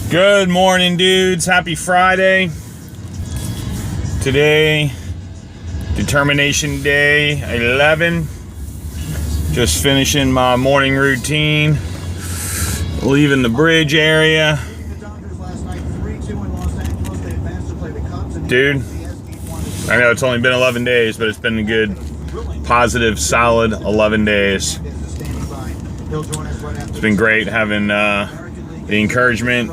Good morning, dudes. Happy Friday. Today, Determination Day 11. Just finishing my morning routine. Leaving the bridge area. Dude, I know it's only been 11 days, but it's been a good, positive, solid 11 days. It's been great having the encouragement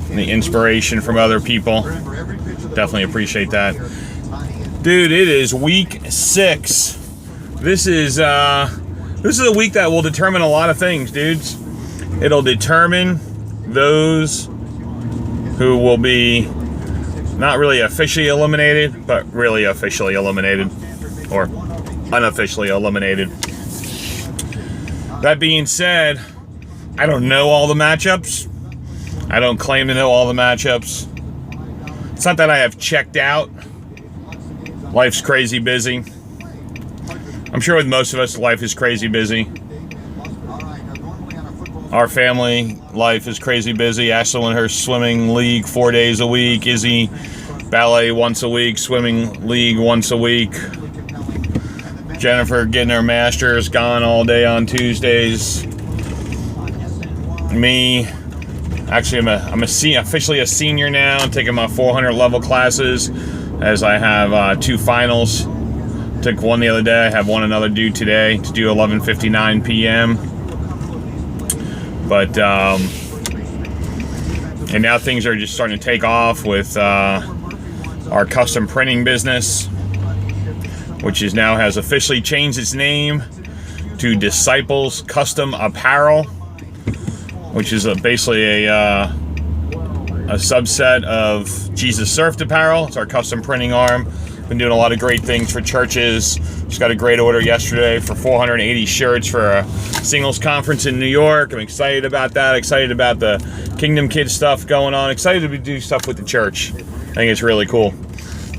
and the inspiration from other people. Definitely appreciate that. Dude, it is week 6. This is a week that will determine a lot of things, dudes. It'll determine those who will be not really officially eliminated, but really officially eliminated, or unofficially eliminated. That being said, I don't know all the matchups. I don't claim to know all the matchups. It's not that I have checked out. Life's crazy busy. I'm sure with most of us, life is crazy busy. Our family life is crazy busy. Ashley and her swimming league 4 days a week. Izzy, ballet once a week. Swimming league once a week. Jennifer getting her master's, gone all day on Tuesdays. Me, actually, I'm officially a senior now. I'm taking my 400 level classes, as I have 2 finals. Took one the other day. I have one another due today to do 11:59 p.m. But and now things are just starting to take off with our custom printing business, which has officially changed its name to Disciples Custom Apparel, which is basically a subset of Jesus Surfed Apparel. It's our custom printing arm. Been doing a lot of great things for churches. Just got a great order yesterday for 480 shirts for a singles conference in New York. I'm excited about that. Excited about the Kingdom Kids stuff going on. Excited to do stuff with the church. I think it's really cool.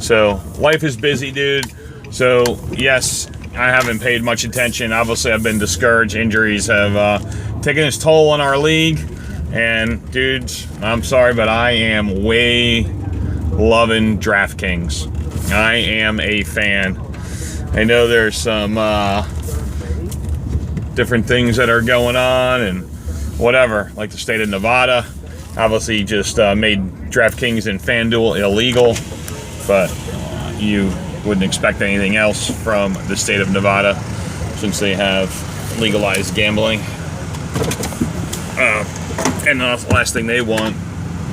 So life is busy, dude. So yes, I haven't paid much attention. Obviously, I've been discouraged. Injuries have taken its toll on our league. And dudes, I'm sorry, but I am way loving DraftKings. I am a fan. I know there's some different things that are going on and whatever, like the state of Nevada obviously just made DraftKings and FanDuel illegal, but you wouldn't expect anything else from the state of Nevada since they have legalized gambling. And the last thing they want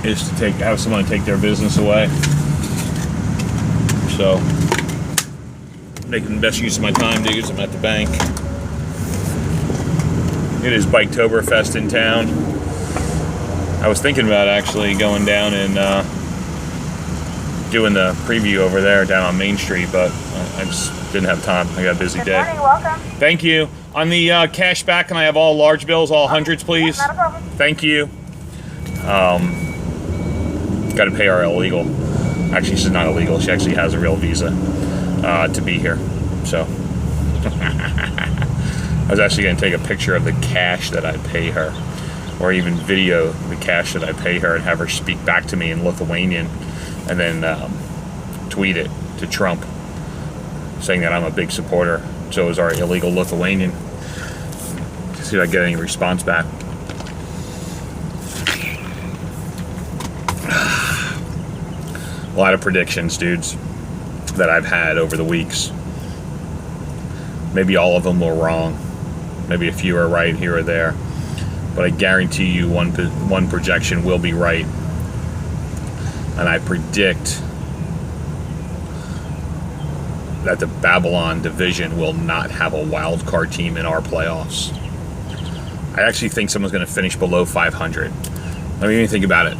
is to have someone take their business away. So, making the best use of my time, dudes. I'm at the bank. It is Biketoberfest in town. I was thinking about actually going down and doing the preview over there down on Main Street, but I just didn't have time. I got a busy day. Good morning, welcome. Thank you. On the cash back, can I have all large bills, all hundreds, please? Not a problem. Thank you. Got to pay our illegal. Actually, she's not illegal. She actually has a real visa to be here. So I was actually going to take a picture of the cash that I pay her, or even video the cash that I pay her and have her speak back to me in Lithuanian, and then tweet it to Trump saying that I'm a big supporter. So is our illegal Lithuanian. See if I get any response back. A lot of predictions, dudes, that I've had over the weeks. Maybe all of them were wrong. Maybe a few are right here or there. But I guarantee you one projection will be right. And I predict that the Babylon division will not have a wild card team in our playoffs. I actually think someone's going to finish below 500. Let me even think about it.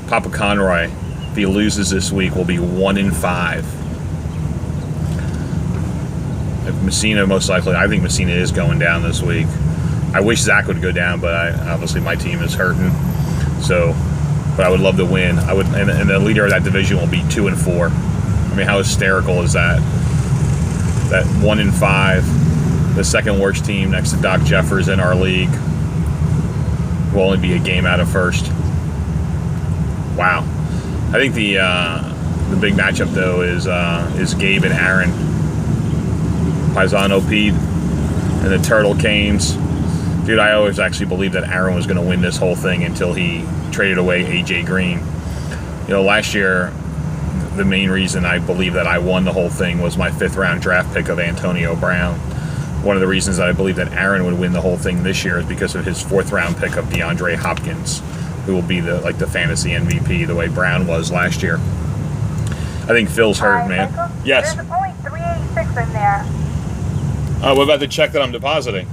Papa Conroy, if he loses this week, will be 1-5. If Messina, most likely, I think Messina is going down this week. I wish Zach would go down, but obviously my team is hurting. So, but I would love to win. I would, and the leader of that division will be 2-4. I mean, how hysterical is that? That 1-5, the second worst team next to Doc Jeffers in our league, will only be a game out of first. Wow. I think the big matchup though is Gabe and Aaron. Paisano Pete and the Turtle Canes. Dude, I always actually believed that Aaron was going to win this whole thing until he traded away AJ Green. You know, last year, the main reason I believe that I won the whole thing was my 5th round draft pick of Antonio Brown. One of the reasons that I believe that Aaron would win the whole thing this year is because of his 4th round pick of DeAndre Hopkins, who will be the fantasy MVP the way Brown was last year. I think Phil's hurt, man. Michael? Yes. There's only 386 in there. What about the check that I'm depositing?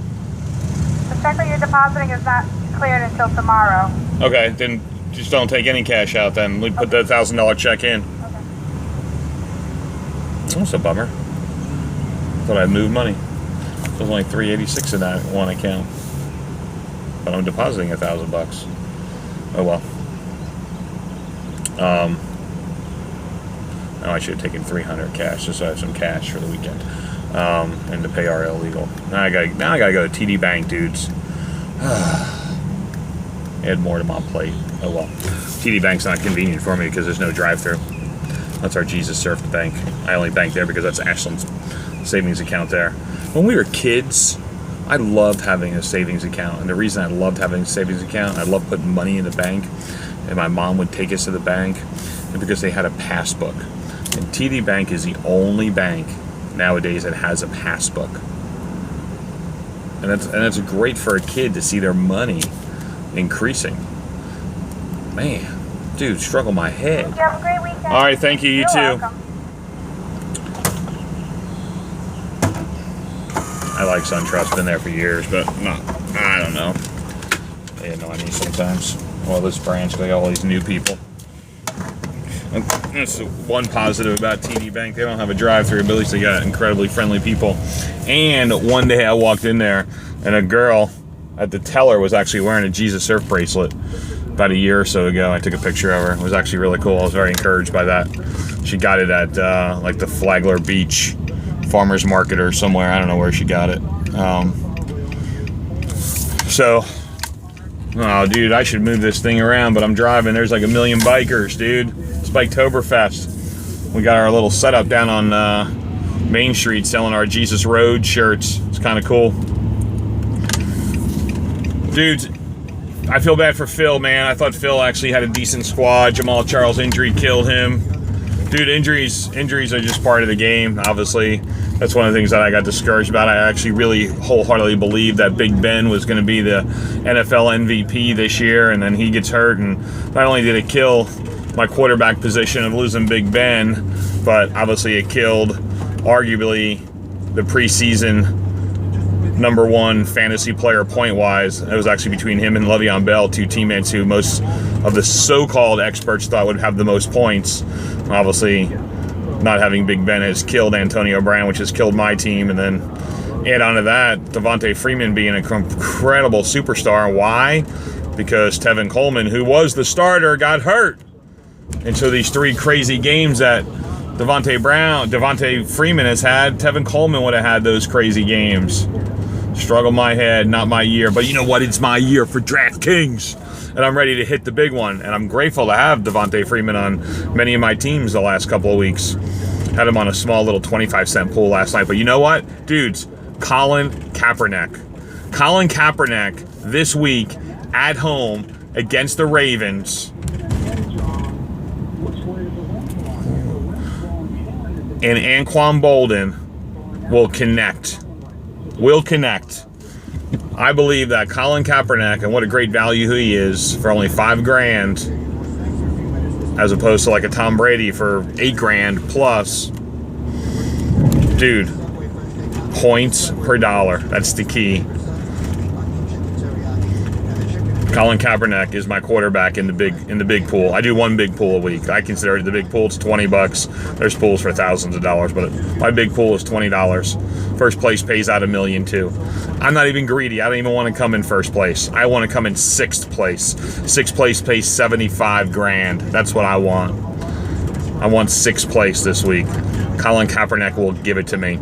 The check that you're depositing is not cleared until tomorrow. Okay, then just don't take any cash out then. We put the $1,000 check in. Okay. That's a bummer. Thought I'd move money. There's only 386 in that one account. But I'm depositing $1,000. Oh well. Oh, I should have taken 300 cash just so I have some cash for the weekend. And to pay our illegal. Now I gotta go to TD Bank, dudes. Add more to my plate. Oh well. TD Bank's not convenient for me because there's no drive-through. That's our Jesus Surf Bank. I only bank there because that's Ashland's savings account there. When we were kids, I loved having a savings account. And the reason I loved having a savings account, I loved putting money in the bank. And my mom would take us to the bank. And because they had a passbook. And TD Bank is the only bank nowadays that has a passbook. And that's great for a kid to see their money increasing. Man, dude, struggle my head. You have a great weekend. All right, thank you. You You're too. welcome. I like SunTrust, been there for years, but no, I don't know. They annoy me sometimes. Well, this branch, they got all these new people. And that's one positive about TD Bank. They don't have a drive-through, but at least they got incredibly friendly people. And one day I walked in there, and a girl at the teller was actually wearing a Jesus Surf bracelet. About a year or so ago, I took a picture of her. It was actually really cool. I was very encouraged by that. She got it at like the Flagler Beach Farmers Market or somewhere. I don't know where she got it. Oh, dude, I should move this thing around, but I'm driving. There's like a million bikers, dude. It's Biketoberfest. We got our little setup down on Main Street selling our Jesus Road shirts. It's kind of cool. Dude, I feel bad for Phil, man. I thought Phil actually had a decent squad. Jamal Charles' injury killed him. Dude, injuries are just part of the game, obviously. That's one of the things that I got discouraged about. I actually really wholeheartedly believed that Big Ben was going to be the NFL MVP this year, and then he gets hurt, and not only did it kill my quarterback position of losing Big Ben, but obviously it killed, arguably, the preseason #1 fantasy player point-wise. It was actually between him and Le'Veon Bell, 2 teammates who most of the so-called experts thought would have the most points. Obviously, not having Big Ben has killed Antonio Brown, which has killed my team. And then add on to that, Devontae Freeman being an incredible superstar. Why? Because Tevin Coleman, who was the starter, got hurt. And so these 3 crazy games that Devontae Freeman has had, Tevin Coleman would have had those crazy games. Struggle my head, not my year. But you know what? It's my year for DraftKings. And I'm ready to hit the big one. And I'm grateful to have Devontae Freeman on many of my teams the last couple of weeks. Had him on a small little 25-cent pool last night. But you know what? Dudes, Colin Kaepernick. Colin Kaepernick this week at home against the Ravens. And Anquan Bolden will connect. I believe that Colin Kaepernick, and what a great value he is for only $5,000, as opposed to like a Tom Brady for $8,000 plus. Dude, points per dollar. That's the key. Colin Kaepernick is my quarterback in the big pool. I do one big pool a week. I consider it the big pool. It's $20. There's pools for thousands of dollars, but my big pool is $20. First place pays out $1 million too. I'm not even greedy. I don't even want to come in first place. I want to come in 6th place. 6th place pays $75,000. That's what I want. I want 6th place this week. Colin Kaepernick will give it to me.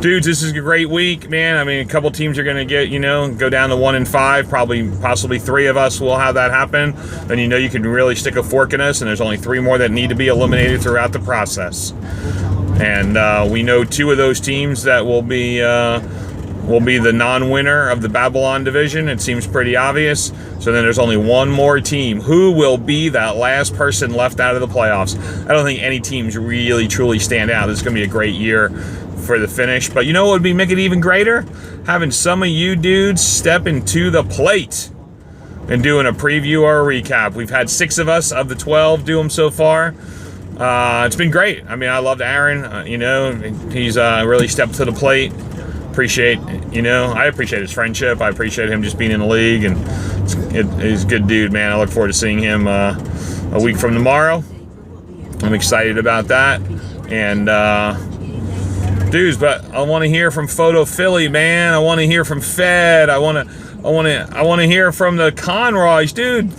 Dudes, this is a great week, man. I mean, a couple teams are going to get, go down to 1-5. Possibly 3 of us will have that happen. Then you can really stick a fork in us, and there's only 3 more that need to be eliminated throughout the process. And we know 2 of those teams that will be the non-winner of the Babylon division. It seems pretty obvious. So then there's only 1 more team. Who will be that last person left out of the playoffs? I don't think any teams really, truly stand out. This is going to be a great year for the finish. But you know what would make it even greater? Having some of you dudes step into the plate and doing a preview or a recap. We've had 6 of us of the 12 do them so far. It's been great. I mean, I loved Aaron. He's really stepped to the plate. I appreciate his friendship. I appreciate him just being in the league, and he's a good dude, man. I look forward to seeing him a week from tomorrow. I'm excited about that. And dudes, but I want to hear from Photo Philly, man. I want to hear from Fed. I want to hear from the Conroys, dude.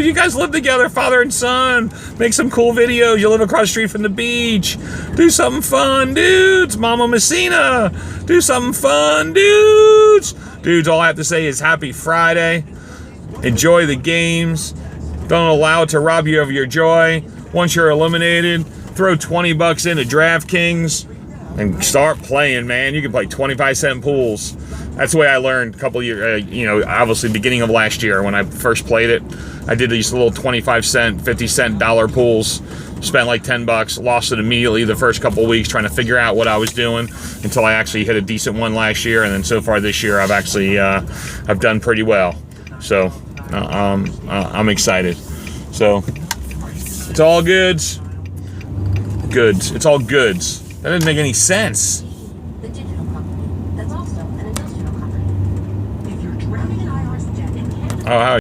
You guys live together, father and son. Make some cool videos. You live across the street from the beach. Do something fun, dudes. Mama Messina, do something fun, dudes. Dudes, all I have to say is happy Friday. Enjoy the games. Don't allow it to rob you of your joy. Once you're eliminated, throw $20 into DraftKings and start playing, man. You can play 25-cent pools. That's the way I learned a couple years, obviously beginning of last year when I first played it. I did these little 25-cent, 50-cent dollar pools, spent like $10, lost it immediately the first couple of weeks trying to figure out what I was doing until I actually hit a decent one last year. And then so far this year, I've actually, I've done pretty well. So I'm excited. So it's all goods. It's all goods. That didn't make any sense. The digital company that's also an industrial company. If you're drowning in IRS debt in Canada. Oh, how